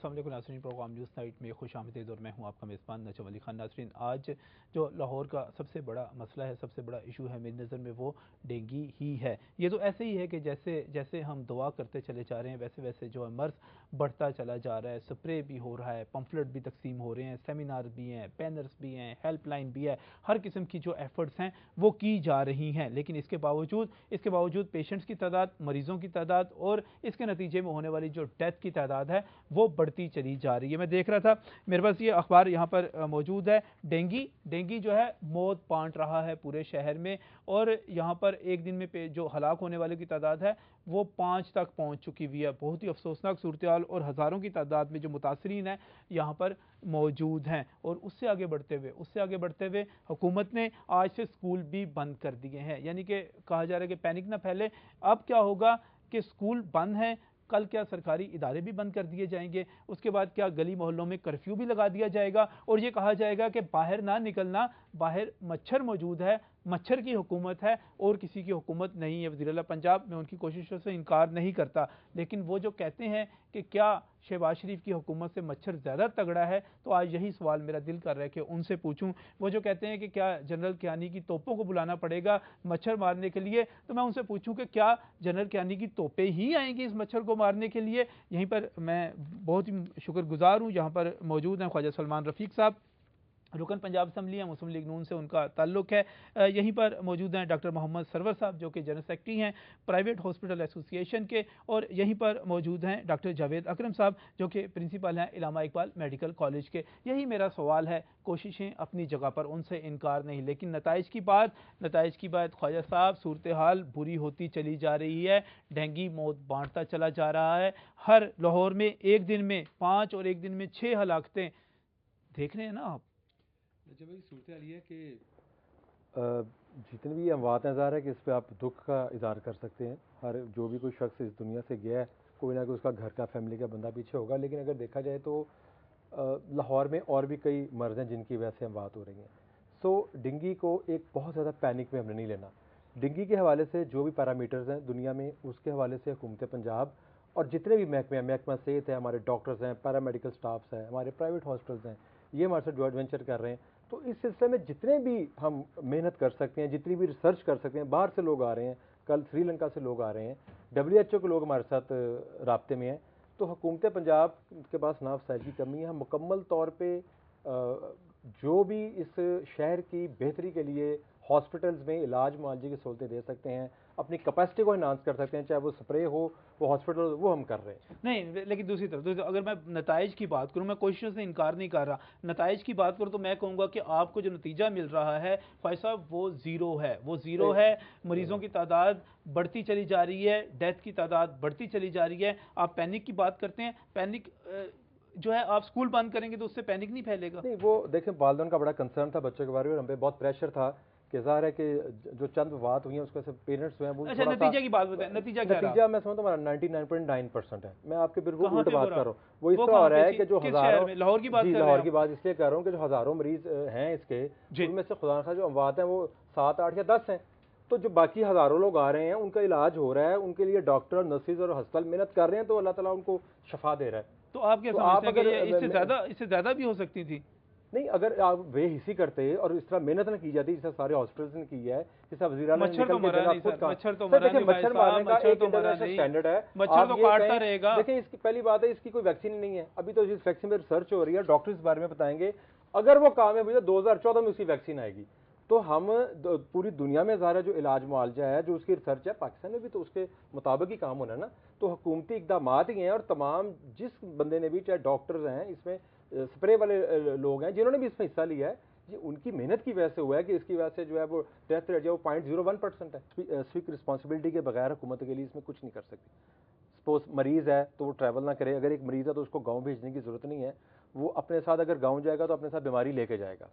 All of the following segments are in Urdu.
السلام علیکم ناظرین، پروگرام نیوز نائٹ میں خوش آمدید اور میں ہوں آپ کا میزبان نجم علی خان۔ ناظرین، آج جو لاہور کا سب سے بڑا مسئلہ ہے، سب سے بڑا ایشو ہے میری نظر میں، وہ ڈینگی ہی ہے۔ یہ تو ایسے ہی ہے کہ جیسے ہم دعا کرتے چلے جا رہے ہیں ویسے ویسے جو ہے مرض بڑھتا چلا جا رہا ہے۔ سپرے بھی ہو رہا ہے، پمفلٹ بھی تقسیم ہو رہے ہیں، سیمینار بھی ہیں، بینرز بھی ہیں، ہیلپ لائن بھی ہے، ہر قسم کی جو ایفرٹس ہیں وہ کی جا رہی ہیں، لیکن اس کے باوجود پیشنٹس کی تعداد، مریضوں کی تعداد اور اس کے نتیجے میں ہونے والی جو ڈیتھ کی تعداد ہے وہ بڑھتی چلی جا رہی ہے۔ میں دیکھ رہا تھا، میرے پاس یہ اخبار یہاں پر موجود ہے، ڈینگی جو ہے موت بانٹ رہا ہے پورے شہر میں، اور یہاں پر ایک دن میں جو ہلاک ہونے والے کی تعداد ہے وہ 5 تک پہنچ چکی ہوئی ہے۔ بہت ہی افسوسناک صورتحال، اور ہزاروں کی تعداد میں جو متاثرین ہیں یہاں پر موجود ہیں۔ اور اس سے آگے بڑھتے ہوئے حکومت نے آج سے اسکول بھی بند کر دیے ہیں، یعنی کہ کہا جا رہا ہے کہ پینک نہ پھیلے۔ اب کیا ہوگا کہ اسکول بند ہیں، کل کیا سرکاری ادارے بھی بند کر دیے جائیں گے، اس کے بعد کیا گلی محلوں میں کرفیو بھی لگا دیا جائے گا، اور یہ کہا جائے گا کہ باہر نہ نکلنا، باہر مچھر موجود ہے، مچھر کی حکومت ہے اور کسی کی حکومت نہیں ہے۔ وزیر اعلیٰ پنجاب میں ان کی کوششوں سے انکار نہیں کرتا، لیکن وہ جو کہتے ہیں کہ کیا شہباز شریف کی حکومت سے مچھر زیادہ تگڑا ہے، تو آج یہی سوال میرا دل کر رہا ہے کہ ان سے پوچھوں۔ وہ جو کہتے ہیں کہ کیا جنرل کیانی کی توپوں کو بلانا پڑے گا مچھر مارنے کے لیے، تو میں ان سے پوچھوں کہ کیا جنرل کیانی کی توپیں ہی آئیں گی اس مچھر کو مارنے کے لیے؟ یہیں پر میں بہت ہی شکر گزار ہوں، یہاں پر موجود ہیں خواجہ سلمان رفیق صاحب، رکن پنجاب اسمبلی ہے، مسلم لیگ نون سے ان کا تعلق ہے۔ یہیں پر موجود ہیں ڈاکٹر محمد سرور صاحب جو کہ جنرل سیکرٹری ہیں پرائیویٹ ہاسپٹل ایسوسی ایشن کے، اور یہیں پر موجود ہیں ڈاکٹر جاوید اکرم صاحب جو کہ پرنسپل ہیں علامہ اقبال میڈیکل کالج کے۔ یہی میرا سوال ہے، کوششیں اپنی جگہ پر، ان سے انکار نہیں، لیکن نتائج کی بات خواجہ صاحب، صورتحال بری ہوتی چلی جا رہی ہے، ڈینگی موت بانٹتا چلا جا رہا ہے۔ ہر لاہور میں ایک دن میں 5 اور ایک دن میں 6 ہلاکتیں دیکھ رہے ہیں نا آپ۔ اچھا بھائی، صورتحال یہ ہے کہ جتنی بھی اموات ہیں، ظاہر ہے کہ اس پہ آپ دکھ کا اظہار کر سکتے ہیں۔ ہر جو بھی کوئی شخص اس دنیا سے گیا ہے، کوئی نہ کوئی اس کا گھر کا، فیملی کا بندہ پیچھے ہوگا، لیکن اگر دیکھا جائے تو لاہور میں اور بھی کئی مرض ہیں جن کی وجہ سے اموات ہو رہی ہیں۔ سو ڈنگی کو ایک بہت زیادہ پینک میں ہم نے نہیں لینا۔ ڈنگی کے حوالے سے جو بھی پیرامیٹرز ہیں دنیا میں، اس کے حوالے سے حکومت پنجاب اور جتنے بھی محکمے ہیں، محکمہ صحت ہے، ہمارے ڈاکٹرز ہیں، پیرامیڈیکل سٹافز ہیں، ہمارے پرائیویٹ ہاسپٹلز ہیں، یہ ہمارے ساتھ جوائنٹ وینچر کر رہے ہیں۔ تو اس سلسلے میں جتنے بھی ہم محنت کر سکتے ہیں، جتنی بھی ریسرچ کر سکتے ہیں، باہر سے لوگ آ رہے ہیں، کل سری لنکا سے لوگ آ رہے ہیں، WHO کے لوگ ہمارے ساتھ رابطے میں ہیں، تو حکومت پنجاب کے پاس نہ وسائل کی کمی ہے۔ ہم مکمل طور پہ جو بھی اس شہر کی بہتری کے لیے ہاسپٹلز میں علاج معالجے کی سہولتیں دے سکتے ہیں، اپنی کیپیسٹی کو انہانس کر سکتے ہیں، چاہے وہ سپرے ہو، وہ ہاسپٹل، وہ ہم کر رہے ہیں۔ نہیں، لیکن دوسری طرف اگر میں نتائج کی بات کروں، میں کوششوں سے انکار نہیں کر رہا، نتائج کی بات کروں تو میں کہوں گا کہ آپ کو جو نتیجہ مل رہا ہے خواجہ صاحب وہ زیرو ہے۔ مریضوں کی تعداد بڑھتی چلی جا رہی ہے، ڈیتھ کی تعداد بڑھتی چلی جا رہی ہے۔ آپ پینک کی بات کرتے ہیں، پینک جو ہے آپ اسکول بند کریں گے تو اس سے پینک نہیں پھیلے گا؟ نہیں، وہ دیکھیں، والدین کا بڑا کنسرن تھا بچوں کے بارے میں، ہم پہ بہت پریشر تھا کہ ظاہر ہے کہ جو چند وفات ہوئی ہیں اس کے سے پیرنٹس ہوئے ہیں وہ اچھا، نتیجہ کی بات بتائیں، نتیجہ کیا رہا؟ نتیجہ میں سمجھتا ہوں ہمارا 99.9% ہے۔ میں آپ کے بالکل الٹ بات کر رہا ہوں، وہ اس طرح ہو رہا ہے کہ جو ہزاروں، لاہور کی بات، لاہور کی بات اس لیے کر رہا ہوں کہ جو ہزاروں مریض ہیں اس کے، ان میں سے خدا نخواستہ جو اموات ہیں وہ 7، 8 یا 10 ہیں، تو جو باقی ہزاروں لوگ آ رہے ہیں ان کا علاج ہو رہا ہے، ان کے لیے ڈاکٹر، نرسز اور ہسپتال محنت کر رہے ہیں، تو اللہ تعالیٰ ان کو شفا دے رہا ہے۔ تو آپ کیا سمجھتے ہیں کہ اس سے زیادہ بھی ہو سکتی تھی؟ نہیں، اگر آپ بے حسی کرتے اور اس طرح محنت نہ کی جاتی جس طرح سارے ہاسپٹلز نے کی ہے، جس طرح وزیر اعلیٰ نے نکل کے مچھر مارنے کا ایک انٹرنیشنل اسٹینڈرڈ ہے، مچھر تو کاٹتا رہے گا۔ دیکھیں، اس کی پہلی بات ہے اس کی کوئی ویکسین نہیں ہے، ابھی تو اس ویکسین پہ ریسرچ ہو رہی ہے، ڈاکٹر اس بارے میں بتائیں گے، اگر وہ کامیاب ہوئی تو 2014 میں اس کی ویکسین آئے گی۔ تو ہم پوری دنیا میں ظاہر ہے جو علاج معالجہ ہے، جو اس کی ریسرچ ہے، پاکستان میں بھی تو اس کے مطابق ہی کام ہونا ہے نا۔ تو حکومتی اقدامات ہی ہیں، اور تمام جس بندے نے بھی، چاہے ڈاکٹرز ہیں، اس میں سپرے والے لوگ ہیں جنہوں نے بھی اس میں حصہ لیا ہے، جی ان کی محنت کی وجہ سے ہوا ہے کہ اس کی وجہ سے جو ہے وہ ڈیتھ ریٹ جو ہے وہ 0.01% ہے۔ سوک رسپانسبلٹی کے بغیر حکومت کے لیے اس میں کچھ نہیں کر سکتی۔ سپوز مریض ہے تو وہ ٹریول نہ کرے، اگر ایک مریض ہے تو اس کو گاؤں بھیجنے کی ضرورت نہیں ہے، وہ اپنے ساتھ اگر گاؤں جائے گا تو اپنے ساتھ بیماری لے کے جائے گا۔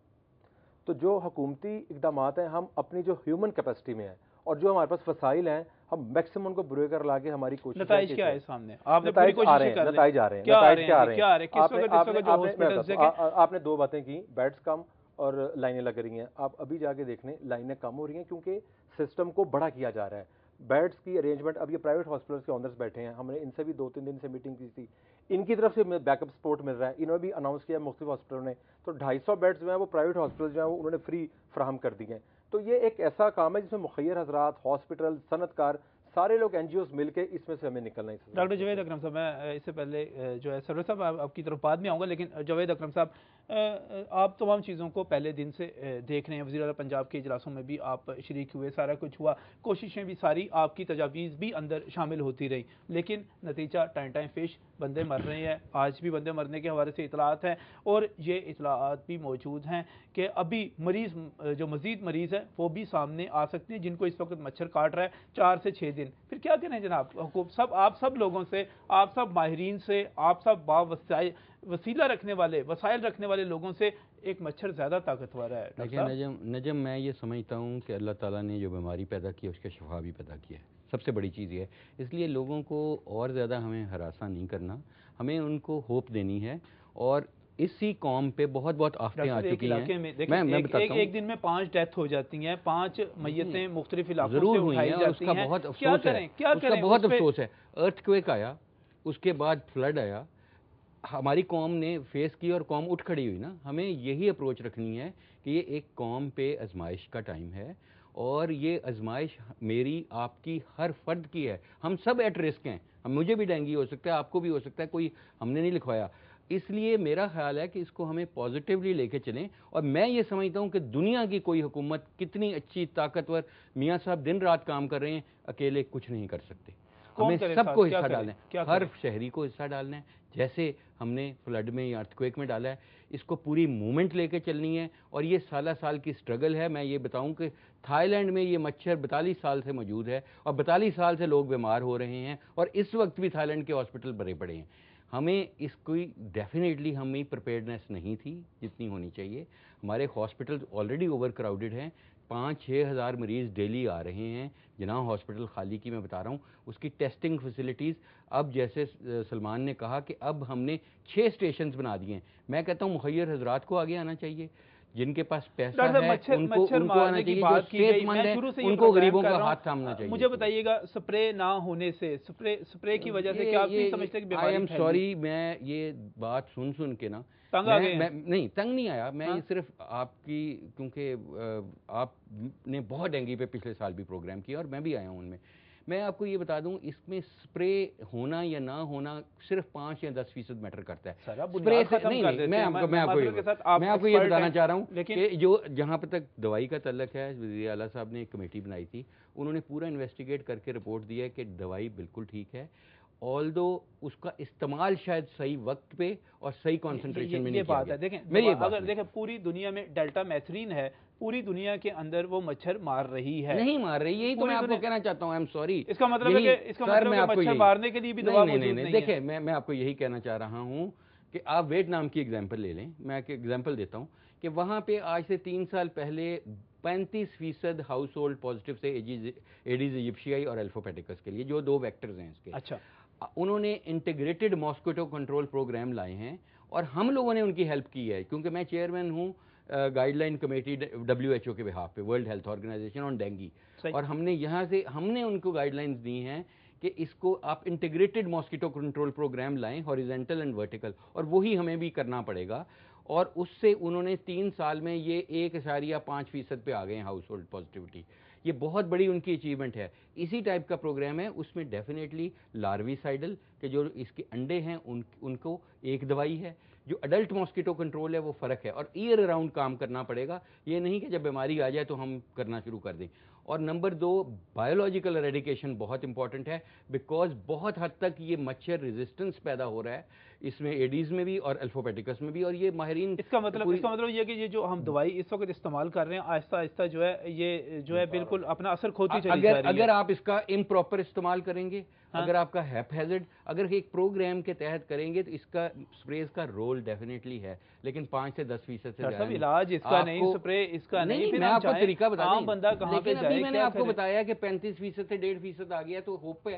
تو جو حکومتی اقدامات ہیں، ہم اپنی جو ہیومن کیپیسٹی میں ہیں اور جو ہمارے پاس وسائل ہیں، ہم میکسیمم کو بروے کر لا کے ہماری کوشش۔ نتائج کیا ہے سامنے؟ آپ نے نتائج آ رہے ہیں، نتائج آ رہے ہیں، نتائج کیا آ رہے ہیں؟ آپ نے 2 باتیں کی، بیڈز کم اور لائنیں لگ رہی ہیں۔ آپ ابھی جا کے دیکھ لیں، لائنیں کم ہو رہی ہیں کیونکہ سسٹم کو بڑا کیا جا رہا ہے۔ بیڈس کی ارینجمنٹ، اب یہ پرائیویٹ ہاسپٹلس کے آنرز بیٹھے ہیں، ہم نے ان سے بھی 2-3 دن سے میٹنگ کی تھی، ان کی طرف سے بیک اپ سپورٹ مل رہا ہے، انہوں نے بھی اناؤنس کیا مختلف ہاسپٹلوں نے، تو 250 بیڈز جو ہیں وہ پرائیویٹ ہاسپٹل جو ہیں وہ انہوں نے فری فراہم کر دیے ہیں. تو یہ ایک ایسا کام ہے جس میں مخیر حضرات، ہاسپٹل، صنعت کار، سارے لوگ این جی اوز مل کے اس میں سے ہمیں نکلنا ہے. ڈاکٹر جاوید اکرم صاحب، میں اس سے پہلے جو ہے سرور صاحب آپ کی طرف بعد میں آؤں گا، لیکن جاوید اکرم صاحب آپ تمام چیزوں کو پہلے دن سے دیکھ رہے ہیں، وزیر اعلیٰ پنجاب کے اجلاسوں میں بھی آپ شریک ہوئے، سارا کچھ ہوا، کوششیں بھی ساری، آپ کی تجاویز بھی اندر شامل ہوتی رہی، لیکن نتیجہ ٹائم فش، بندے مر رہے ہیں، آج بھی بندے مرنے کے حوالے سے اطلاعات ہیں، اور یہ اطلاعات بھی موجود ہیں کہ ابھی مریض جو مزید مریض ہیں وہ بھی سامنے آ سکتے ہیں، جن کو اس وقت مچھر کاٹ رہا ہے 4 سے 6 دن. پھر کیا کریں جناب؟ آپ سب لوگوں سے، آپ سب ماہرین سے، آپ سب وسیلہ رکھنے والے، وسائل رکھنے والے لوگوں سے ایک مچھر زیادہ طاقتور ہے. دیکھیں نجم، میں یہ سمجھتا ہوں کہ اللہ تعالیٰ نے جو بیماری پیدا کی ہے اس کا شفا بھی پیدا کیا ہے، سب سے بڑی چیز یہ ہے. اس لیے لوگوں کو اور زیادہ ہمیں ہراساں نہیں کرنا، ہمیں ان کو ہوپ دینی ہے. اور اسی قوم پہ بہت آفتیں آ چکی ہیں. میں بتاتا ہوں، ایک دن میں 5 ڈیتھ ہو جاتی ہیں، 5 میتیں مختلف علاقوں ضرور سے ہوئی اٹھائی ہیں، اور اس جاتی کا ہیں. بہت کیا افسوس ہے، اس کا بہت افسوس ہے. ارتھ کویک آیا، اس کے بعد فلڈ آیا، ہماری قوم نے فیس کی اور قوم اٹھ کھڑی ہوئی نا. ہمیں یہی اپروچ رکھنی ہے کہ یہ ایک قوم پہ آزمائش کا ٹائم ہے، اور یہ آزمائش میری، آپ کی، ہر فرد کی ہے. ہم سب ایٹ رسک ہیں، مجھے بھی ڈینگی ہو سکتا ہے، آپ کو بھی ہو سکتا ہے، کوئی ہم نے نہیں لکھوایا. اس لیے میرا خیال ہے کہ اس کو ہمیں پازیٹیولی لے کے چلیں. اور میں یہ سمجھتا ہوں کہ دنیا کی کوئی حکومت کتنی اچھی طاقتور، میاں صاحب دن رات کام کر رہے ہیں، اکیلے کچھ نہیں کر سکتے. ہمیں سب کو حصہ ڈالنا ہے، ہر شہری کو حصہ ڈالنا ہے، جیسے ہم نے فلڈ میں یا ارتھ کویک میں ڈالا ہے. اس کو پوری موومنٹ لے کے چلنی ہے، اور یہ سالہ سال کی سٹرگل ہے. میں یہ بتاؤں کہ تھائی لینڈ میں یہ مچھر 42 سال سے موجود ہے، اور 42 سال سے لوگ بیمار ہو رہے ہیں، اور اس وقت بھی تھائی لینڈ کے ہاسپٹل بھرے پڑے ہیں. ہمیں اس کوئی ڈیفینیٹلی ہمیں پریپیئرنیس نہیں تھی جتنی ہونی چاہیے. ہمارے ہاسپٹل آلریڈی اوور کراؤڈڈ ہیں، 5-6 ہزار مریض ڈیلی آ رہے ہیں. جناح ہاسپٹل خالی کی میں بتا رہا ہوں، اس کی ٹیسٹنگ فیسلٹیز اب، جیسے سلمان نے کہا کہ اب ہم نے 6 اسٹیشنز بنا دیے ہیں. میں کہتا ہوں مخیر حضرات کو آگے آنا چاہیے، جن کے پاس پیسہ ہے ان کو آنا چاہیے، جو صحت مند ہے ان کو غریبوں کا ہاتھ تھامنا چاہیے. مجھے بتائیے گا، سپرے نہ ہونے سے، سپرے کی وجہ سے کیا آپ نہیں سمجھتے کہ بیماری آئی ایم سوری، میں یہ بات سن کے نا نہیں تنگ نہیں آیا. میں یہ صرف آپ کی، کیونکہ آپ نے بہت ڈینگی پہ پچھلے سال بھی پروگرام کیا اور میں بھی آیا ہوں ان میں. میں آپ کو یہ بتا دوں، اس میں سپرے ہونا یا نہ ہونا صرف 5 یا 10% میٹر کرتا ہے. میں آپ کو یہ بتانا چاہ رہا ہوں کہ جو جہاں پہ تک دوائی کا تعلق ہے، وزیر اعلیٰ صاحب نے ایک کمیٹی بنائی تھی، انہوں نے پورا انویسٹیگیٹ کر کے رپورٹ دیا ہے کہ دوائی بالکل ٹھیک ہے، آلدو اس کا استعمال شاید صحیح وقت پہ اور صحیح کانسنٹریشن میں نہیں کیا گیا. اگر دیکھیں پوری دنیا میں ڈیلٹا میتھرین ہے، پوری دنیا کے اندر وہ مچھر مار رہی ہے، نہیں مار رہی. یہی تو میں آپ کو کہنا چاہتا ہوں. I am sorry. اس کا مطلب ہے کہ مچھر مارنے کے لیے بھی دوا موجود نہیں ہے. دیکھیں میں آپ کو یہی کہنا چاہ رہا ہوں کہ آپ ویتنام کی ایگزامپل لے لیں. میں ایک ایگزامپل دیتا ہوں کہ وہاں پہ آج سے 3 سال پہلے 35% ہاؤس ہولڈ پازیٹیو سے ایڈیز ایجپشیائی اور الفوپیٹیکس کے لیے، جو 2 ویکٹرز ہیں اس کے. اچھا، انہوں نے انٹیگریٹڈ ماسکیٹو کنٹرول پروگرام لائے ہیں، اور ہم لوگوں نے ان کی ہیلپ کی ہے، کیونکہ میں چیئرمین ہوں گائیڈ لائن کمیٹی WHO کے بہاف پہ، ورلڈ ہیلتھ آرگنائزیشن آن ڈینگی. اور ہم نے یہاں سے ان کو گائیڈ لائنز دی ہیں کہ اس کو آپ انٹیگریٹڈ ماسکیٹو کنٹرول پروگرام لائیں، ہاریزونٹل اینڈ ورٹیکل، اور وہی ہمیں بھی کرنا پڑے گا. اور اس سے انہوں نے 3 سال میں یہ 1.5% پہ آ گئے ہیں ہاؤس ہولڈ پازیٹیوٹی. یہ بہت بڑی ان کی اچیومنٹ ہے. اسی ٹائپ کا پروگرام ہے، اس میں ڈیفینیٹلی لاروی سائڈل کہ جو اس کے انڈے ہیں ان کو ایک دوائی ہے. جو اڈلٹ ماسکیٹو کنٹرول ہے وہ فرق ہے، اور ایئر اراؤنڈ کام کرنا پڑے گا. یہ نہیں کہ جب بیماری آ جائے تو ہم کرنا شروع کر دیں. اور نمبر 2، بایولوجیکل ایریڈیکیشن بہت امپورٹنٹ ہے، بیکاز بہت حد تک یہ مچھر ریزسٹنس پیدا ہو رہا ہے، اس میں ایڈیز میں بھی اور الفوپیٹیکس میں بھی. اور یہ ماہرین، اس کا مطلب یہ کہ یہ جو ہم دوائی اس وقت استعمال کر رہے ہیں، آہستہ آہستہ جو ہے یہ جو ہے بالکل اپنا اثر کھوتی چلی جا رہی ہے. اگر آپ اس کا امپراپر استعمال کریں گے، اگر آپ کا ہیپ ہیزڈ اگر ایک پروگرام کے تحت کریں گے، تو اس کا سپریز کا رول ڈیفینیٹلی ہے، لیکن 5 سے 10% سے زیادہ علاج اس کا نہیں، سپرے اس کا نہیں. میں آپ کو طریقہ بتا دوں، بندہ کہاں پہ جائے. میں نے آپ کو بتایا کہ 35% سے 1.5% آ گیا، تو ہوپ ہے.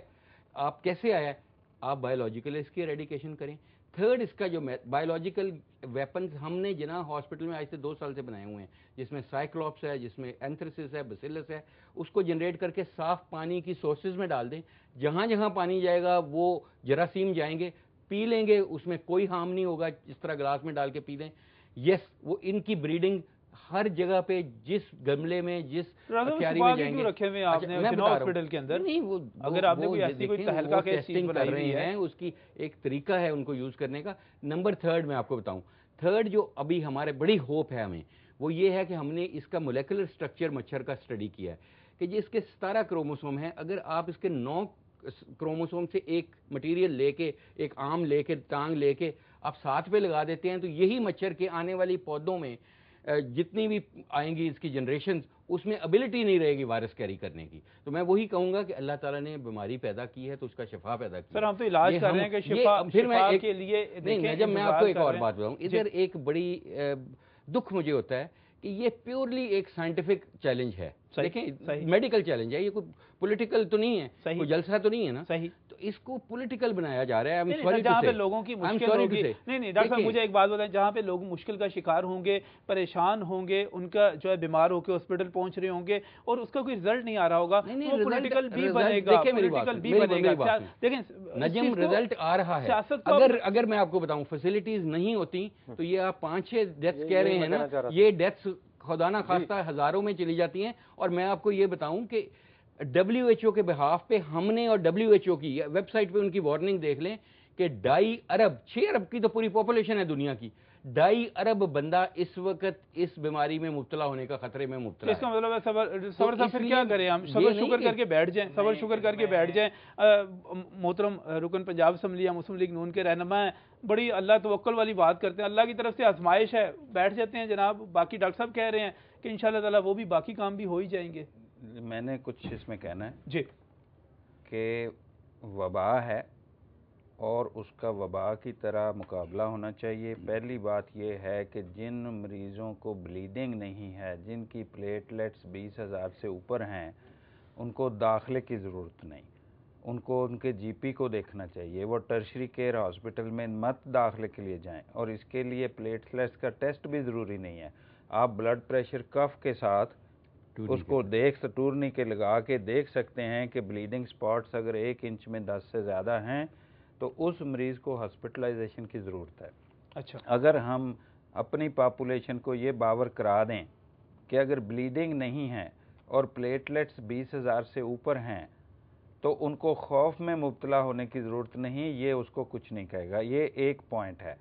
آپ کیسے آیا؟ آپ بایولوجیکل اس کی ایریڈیکیشن کریں. تھرڈ اس کا جو بایولوجیکل ویپنز ہم نے جناح ہاسپٹل میں آج سے 2 سال سے بنائے ہوئے ہیں، جس میں سائیکلوپس ہے، جس میں اینتھریسس ہے، بیسیلس ہے، اس کو جنریٹ کر کے صاف پانی کی سورسز میں ڈال دیں، جہاں جہاں پانی جائے گا وہ جراثیم جائیں گے، پی لیں گے، اس میں کوئی ہارم نہیں ہوگا، اس طرح گلاس میں ڈال کے پی لیں. یس وہ ان کی بریڈنگ ہر جگہ پہ جس گملے میں جس کیاری میں جائیں گے. رکھے ہوئے آپ نے جناح ہاسپٹل کے اندر؟ نہیں وہ اگر آپ نے کوئی ایسی کوئی تہلکہ خیز چیز ٹیسٹنگ کر بنائی رہے ہیں، اس کی ایک طریقہ ہے ان کو یوز کرنے کا. نمبر تھرڈ میں آپ کو بتاؤں، تھرڈ جو ابھی ہمارے بڑی ہوپ ہے ہمیں، وہ یہ ہے کہ ہم نے اس کا مولیکولر سٹرکچر مچھر کا اسٹڈی کیا ہے کہ جس کے 17 کروموسوم ہیں، اگر آپ اس کے 9 کروموسوم سے ایک مٹیریل لے کے، ایک آم لے کے، ٹانگ لے کے آپ ساتھ پہ لگا دیتے ہیں، تو یہی مچھر کے آنے والی پودوں میں جتنی بھی آئیں گی اس کی جنریشنز، اس میں ابیلٹی نہیں رہے گی وائرس کیری کرنے کی. تو میں وہی کہوں گا کہ اللہ تعالیٰ نے بیماری پیدا کی ہے تو اس کا شفا پیدا کی. سر ہم تو علاج کر رہے ہیں کہ شفا کے لیے نہیں، جب میں آپ کو ایک اور بات بتاؤں، ادھر ایک بڑی دکھ مجھے ہوتا ہے کہ یہ پیورلی ایک سائنٹیفک چیلنج ہے. دیکھیں میڈیکل چیلنج ہے، یہ کوئی پولیٹیکل تو نہیں ہے، کوئی جلسہ تو نہیں ہے نا. صحیح. تو اس کو پولیٹیکل بنایا جا رہا ہے. جہاں پہ لوگوں کی مشکل ہوگی، نہیں ڈاکٹر صاحب مجھے ایک بات بتائیں، جہاں پہ لوگ مشکل کا شکار ہوں گے، پریشان ہوں گے، ان کا جو ہے بیمار ہو کے ہاسپٹل پہنچ رہے ہوں گے اور اس کا کوئی رزلٹ نہیں آ رہا ہوگا، وہ پولیٹیکل بھی بنے گا. دیکھیں نجم، رزلٹ آ رہا ہے. اگر میں آپ کو بتاؤں فیسلٹیز نہیں ہوتی تو یہ آپ 5-6 ڈیتھس کہہ رہے ہیں نا، یہ ڈیتھس خدا نہ خواستہ ہزاروں میں چلی جاتی ہیں. اور میں آپ کو یہ بتاؤں کہ WHO کے بہاف پہ ہم نے، اور WHO کی ویب سائٹ پہ ان کی وارننگ دیکھ لیں کہ 2.5 ارب 6 ارب کی تو پوری پاپولیشن ہے دنیا کی، 2.5 ارب بندہ اس وقت اس بیماری میں مبتلا ہونے کا خطرے میں مبتلا ہے. اس کا مطلب ہے صبر صاحب پھر کیا کریں ہم؟ صبر شکر کر کے بیٹھ جائیں، صبر شکر کر کے بیٹھ جائیں. محترم رکن پنجاب اسمبلی یا مسلم لیگ نون کے رہنما ہیں، بڑی اللہ توکل والی بات کرتے ہیں، اللہ کی طرف سے آزمائش ہے، بیٹھ جاتے ہیں جناب. باقی ڈاکٹر صاحب کہہ رہے ہیں کہ انشاءاللہ تعالیٰ وہ بھی باقی کام بھی ہو ہی جائیں گے. میں نے کچھ اس میں کہنا ہے جی کہ وبا ہے اور اس کا وبا کی طرح مقابلہ ہونا چاہیے. پہلی بات یہ ہے کہ جن مریضوں کو بلیڈنگ نہیں ہے، جن کی پلیٹلیٹس 20,000 سے اوپر ہیں، ان کو داخلے کی ضرورت نہیں، ان کو ان کے جی پی کو دیکھنا چاہیے. وہ ٹرشری کیئر ہاسپٹل میں مت داخلے کے لیے جائیں، اور اس کے لیے پلیٹلیٹس کا ٹیسٹ بھی ضروری نہیں ہے. آپ بلڈ پریشر کف کے ساتھ اس کو ٹورنی کے لگا کے دیکھ سکتے ہیں کہ بلیڈنگ سپاٹس اگر 1 انچ میں 10 سے زیادہ ہیں تو اس مریض کو ہاسپٹلائزیشن کی ضرورت ہے. اچھا، اگر ہم اپنی پاپولیشن کو یہ باور کرا دیں کہ اگر بلیڈنگ نہیں ہے اور پلیٹلیٹس 20,000 سے اوپر ہیں تو ان کو خوف میں مبتلا ہونے کی ضرورت نہیں، یہ اس کو کچھ نہیں کہے گا. یہ ایک پوائنٹ ہے.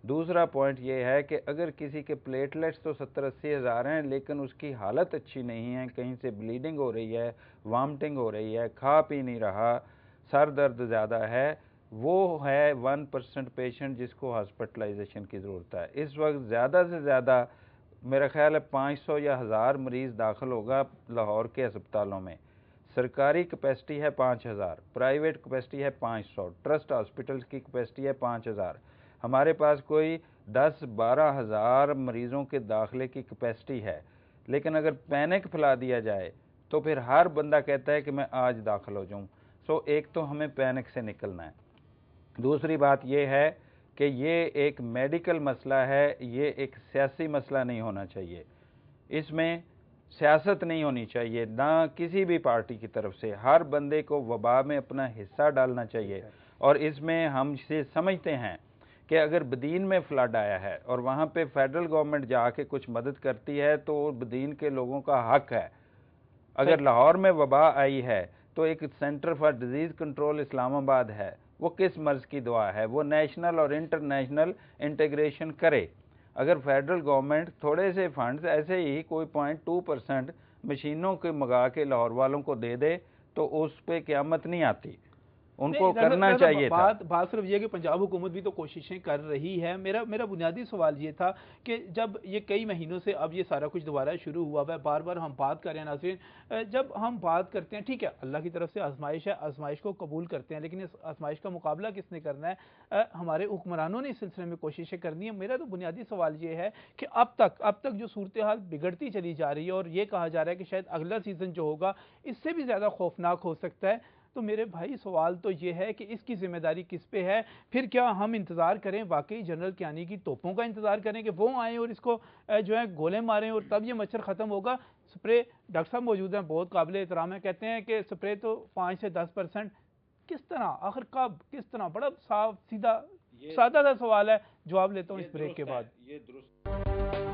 دوسرا پوائنٹ یہ ہے کہ اگر کسی کے پلیٹلیٹس تو 70-80 ہزار ہیں لیکن اس کی حالت اچھی نہیں ہے، کہیں سے بلیڈنگ ہو رہی ہے، وامٹنگ ہو رہی ہے، کھا پی نہیں رہا، سر درد زیادہ ہے، وہ ہے 1% پیشنٹ جس کو ہاسپٹلائزیشن کی ضرورت ہے. اس وقت زیادہ سے زیادہ میرا خیال ہے 500 یا 1000 مریض داخل ہوگا لاہور کے ہسپتالوں میں. سرکاری کیپیسٹی ہے 5000، پرائیویٹ کیپیسٹی ہے 500، ٹرسٹ ہاسپٹلز کی کیپیسٹی ہے 5000. ہمارے پاس کوئی 10-12 ہزار مریضوں کے داخلے کی کیپیسٹی ہے. لیکن اگر پینک پھیلا دیا جائے تو پھر ہر بندہ کہتا ہے کہ میں آج داخل ہو جاؤں. ایک تو ہمیں پینک سے نکلنا ہے. دوسری بات یہ ہے کہ یہ ایک میڈیکل مسئلہ ہے، یہ ایک سیاسی مسئلہ نہیں ہونا چاہیے. اس میں سیاست نہیں ہونی چاہیے نہ کسی بھی پارٹی کی طرف سے. ہر بندے کو وبا میں اپنا حصہ ڈالنا چاہیے. اور اس میں ہم سے سمجھتے ہیں کہ اگر بدین میں فلڈ آیا ہے اور وہاں پہ فیڈرل گورنمنٹ جا کے کچھ مدد کرتی ہے تو بدین کے لوگوں کا حق ہے. اگر لاہور میں وبا آئی ہے تو ایک سینٹر فار ڈیزیز کنٹرول اسلام آباد ہے، وہ کس مرض کی دعا ہے، وہ نیشنل اور انٹرنیشنل انٹیگریشن کرے. اگر فیڈرل گورنمنٹ تھوڑے سے فنڈز ایسے ہی کوئی 0.2% مشینوں کے منگا کے لاہور والوں کو دے دے تو اس پہ قیامت نہیں آتی. ان کو کرنا چاہیے تھا. بات صرف یہ کہ پنجاب حکومت بھی تو کوششیں کر رہی ہے. میرا بنیادی سوال یہ تھا کہ جب یہ کئی مہینوں سے اب یہ سارا کچھ دوبارہ شروع ہوا ہے، بار بار ہم بات کر رہے ہیں ناظرین، جب ہم بات کرتے ہیں ٹھیک ہے اللہ کی طرف سے آزمائش ہے، آزمائش کو قبول کرتے ہیں، لیکن اس آزمائش کا مقابلہ کس نے کرنا ہے؟ ہمارے حکمرانوں نے اس سلسلے میں کوششیں کرنی ہے. میرا تو بنیادی سوال یہ ہے کہ اب تک جو صورتحال بگڑتی چلی جا رہی ہے اور یہ کہا جا رہا ہے کہ شاید اگلا سیزن جو ہوگا اس سے بھی زیادہ خوفناک ہو سکتا ہے. تو میرے بھائی سوال تو یہ ہے کہ اس کی ذمہ داری کس پہ ہے؟ پھر کیا ہم انتظار کریں واقعی جنرل کیانی کی توپوں کا انتظار کریں کہ وہ آئیں اور اس کو جو ہے گولے ماریں اور تب یہ مچھر ختم ہوگا؟ سپرے ڈاکٹر صاحب موجود ہیں، بہت قابل احترام ہے، کہتے ہیں کہ سپرے تو 5 سے 10%، کس طرح، آخر کب، کس طرح؟ بڑا صاف سیدھا سادہ سا سوال ہے، جواب لیتا ہوں اس بریک کے بعد۔ یہ درست